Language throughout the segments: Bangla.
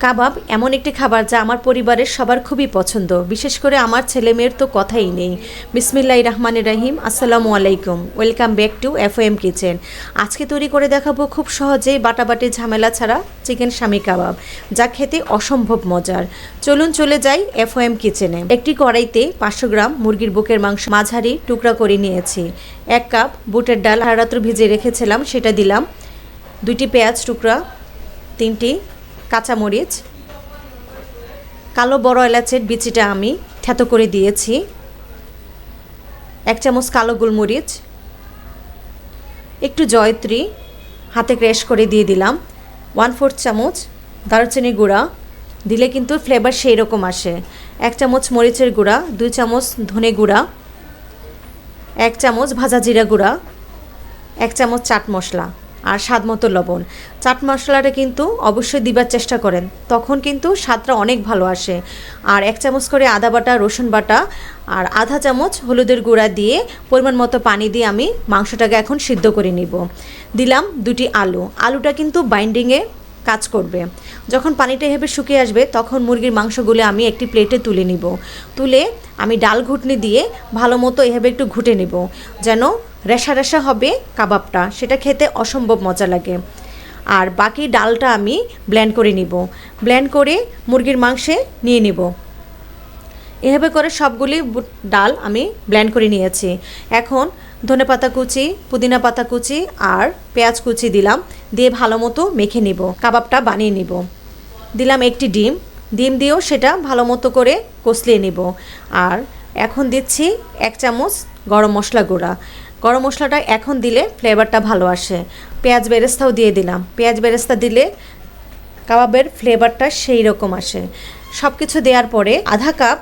কাবাব এমন একটি খাবার যা আমার পরিবারের সবার খুবই পছন্দ, বিশেষ করে আমার ছেলেমেয়ের তো কথাই নেই। বিসমিল্লাহির রহমানির রহিম। আসসালামু আলাইকুম, ওয়েলকাম ব্যাক টু এফওএম কিচেন। আজকে তৈরি করে দেখাবো খুব সহজেই বাটাবাটি ঝামেলা ছাড়া চিকেন শামি কাবাব, যা খেতে অসম্ভব মজার। চলুন চলে যাই এফওএম কিচেনে। একটি কড়াইতে 500 গ্রাম মুরগির বুকের মাংস মাঝারি টুকরা করে নিয়েছি। 1 কাপ বুটের ডাল রাত্রে ভিজিয়ে রেখেছিলাম, সেটা দিলাম। 2টি পেঁয়াজ টুকরা, 3টি কাঁচামরিচ, কালো বড় এলাচের বিচিটা আমি থেতো করে দিয়েছি, 1 চামচ কালো গোলমরিচ, একটু জয়ত্রী হাতে ক্র্যাশ করে দিয়ে দিলাম, 1/4 চামচ দারুচিনি গুঁড়া, দিলে কিন্তু ফ্লেভার সেই রকম আসে, 1 চামচ মরিচের গুঁড়া, 2 চামচ ধনে গুঁড়া, 1 চামচ ভাজা জিরা গুঁড়া, 1 চামচ চাট মশলা আর স্বাদ মতো লবণ। চাট মশলাটা কিন্তু অবশ্যই দিবার চেষ্টা করেন, তখন কিন্তু স্বাদটা অনেক ভালো আসে। আর 1 চামচ করে আদা বাটা, রসুন বাটা আর আধা চামচ হলুদের গুঁড়া দিয়ে পরিমাণ মতো পানি দিয়ে আমি মাংসটাকে এখন সিদ্ধ করে নিব। দিলাম 2টি আলু। আলুটা কিন্তু বাইন্ডিংয়ে কাজ করবে। যখন পানিটা এভাবে শুকিয়ে আসবে তখন মুরগির মাংসগুলো আমি একটি প্লেটে তুলে নিব। তুলে আমি ডাল ঘুটনি দিয়ে ভালো মতো এভাবে একটু ঘুটে নেব, যেন রেশা রেশা হবে কাবাবটা, সেটা খেতে অসম্ভব মজা লাগে। আর বাকি ডালটা আমি ব্লেন্ড করে নিব। ব্লেন্ড করে মুরগির মাংসে নিয়ে নিব। এভাবে করে সবগুলি ডাল আমি ব্লেন্ড করে নিয়েছি। এখন ধনেপাতা কুচি, পুদিনা পাতা কুচি আর পেঁয়াজ কুচি দিলাম, দিয়ে ভালো মতো মেখে নিব, কাবাবটা বানিয়ে নিব। দিলাম একটি ডিম, ডিম দিয়েও সেটা ভালো মতো করে কষলিয়ে নিব। আর এখন দিচ্ছি 1 চামচ গরম মশলা গুঁড়া। গরম মশলাটা এখন দিলে ফ্লেভারটা ভালো আসে। পেঁয়াজ বেরেস্তাও দিয়ে দিলাম। পেঁয়াজ বেরেস্তা দিলে কাবাবের ফ্লেভারটা সেই রকম আসে। সব কিছু দেওয়ার পরে আধা কাপ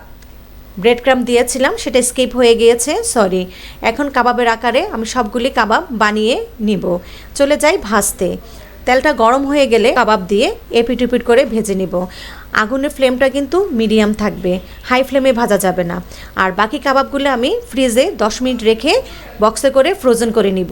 ব্রেড ক্রাম্ব দিয়েছিলাম, সেটা স্কিপ হয়ে গিয়েছে, সরি। এখন কাবাবের আকারে আমি সবগুলি কাবাব বানিয়ে নিব। চলে যাই ভাজতে। তেলটা গরম হয়ে গেলে কাবাব দিয়ে এপিট উপিট করে ভেজে নিব। আগুনের ফ্লেমটা কিন্তু মিডিয়াম থাকবে, হাই ফ্লেমে ভাজা যাবে না। আর বাকি কাবাবগুলো আমি ফ্রিজে 10 মিনিট রেখে বক্সে করে ফ্রোজেন করে নিব।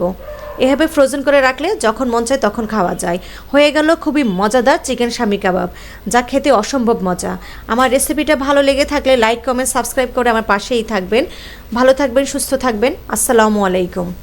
এভাবে ফ্রোজেন করে রাখলে যখন মন চায় তখন খাওয়া যায়। হয়ে গেল খুবই মজাদার চিকেন শামি কাবাব, যা খেতে অসম্ভব মজা। আমার রেসিপিটা ভালো লেগে থাকলে লাইক, কমেন্ট, সাবস্ক্রাইব করে আমার পাশেই থাকবেন। ভালো থাকবেন, সুস্থ থাকবেন। আসসালামু আলাইকুম।